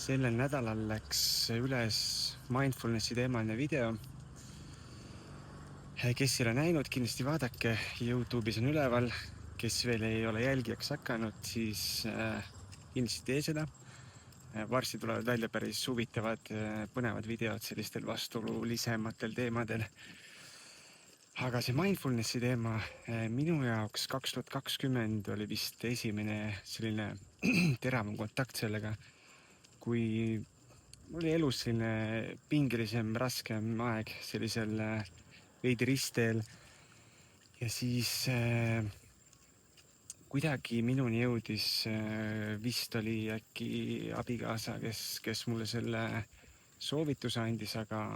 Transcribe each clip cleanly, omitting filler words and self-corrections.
Sellel nädalal läks üles mindfulnessi teemaline video. Kes ei ole näinud, kindlasti vaadake, YouTube'is on üleval. Kes veel ei ole jälgijaks hakanud, siis kindlasti tee seda. Varsti tulevad välja päris huvitavad, põnevad videod sellistel vastuolulisematel teemadel. Aga see mindfulnessi teema minu jaoks 2020 oli vist esimene selline teravam kontakt sellega, kui mul oli elus selline pingelisem, raskem aeg sellisel veidi ristteel. Ja siis kuidagi minuni jõudis, vist oli äkki abikaasa, kes mulle selle soovituse andis, aga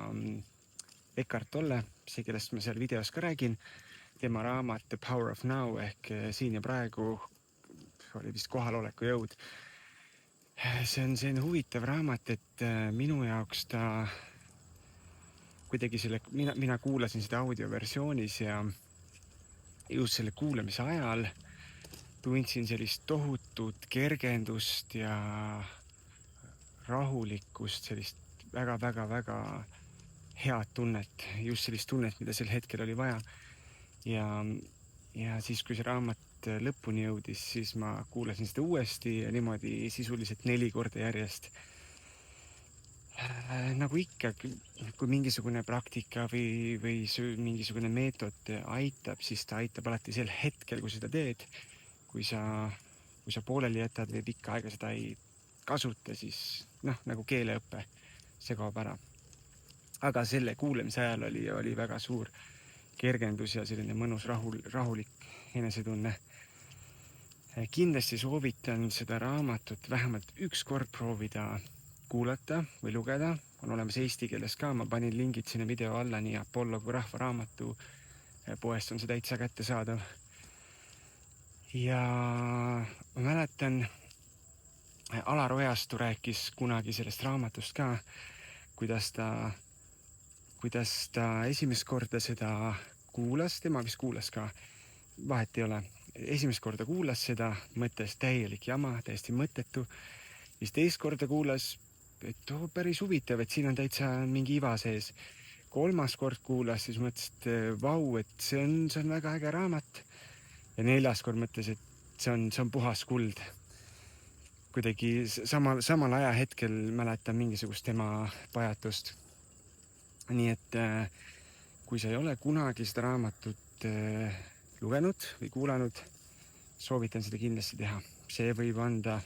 Eckhart Tolle, see, kellest ma seal videos ka räägin, tema raamat The Power of Now ehk siin ja praegu oli vist kohaloleku jõud. See on selline huvitav raamat, et minu jaoks ta kuidagi mina kuulasin seda audioversioonis ja just selle kuulamise ajal tundsin sellist tohutut kergendust ja rahulikkust, sellist väga head tunnet, just sellist tunnet, mida sel hetkel oli vaja. Ja siis, kui see raamat lõpuni jõudis, siis ma kuulasin seda uuesti ja niimoodi sisuliselt 4 korda järjest. Nagu ikka, kui mingisugune praktika või mingisugune meetod aitab, siis ta aitab alati sel hetkel, kui seda teed. Kui sa pooleli jätad või pikka aega seda ei kasuta, siis nagu keeleõppe, see kaob ära. Aga selle kuulamise ajal oli väga suur kergendus ja selline mõnus rahulik enesetunne. Kindlasti soovitan seda raamatut vähemalt 1 kord proovida kuulata või lugeda. On olemas eesti keeles ka, ma panin lingid sinna video alla, nii Apollo kui Rahva Raamatu poest on see täitsa kättesaadav. Ja ma mäletan, Alar Ojastu rääkis kunagi sellest raamatust ka, kuidas ta esimest korda seda kuulas, tema vist kuulas ka, vahet ei ole. Esimest korda kuulas seda, mõttes täielik jama, täiesti mõttetu. Siis teist korda kuulas, et päris huvitav, et siin on täitsa mingi iva sees. 3. kord kuulas, siis mõtles, et vau, et see on väga äge raamat. Ja 4. kord mõtles, et see on puhas kuld. Kuidagi samal ajahetkel mäletan mingisugust tema pajatust. Nii et kui sa ei ole kunagi seda raamatut lugenud või kuulanud, soovitan seda kindlasti teha. See võib anda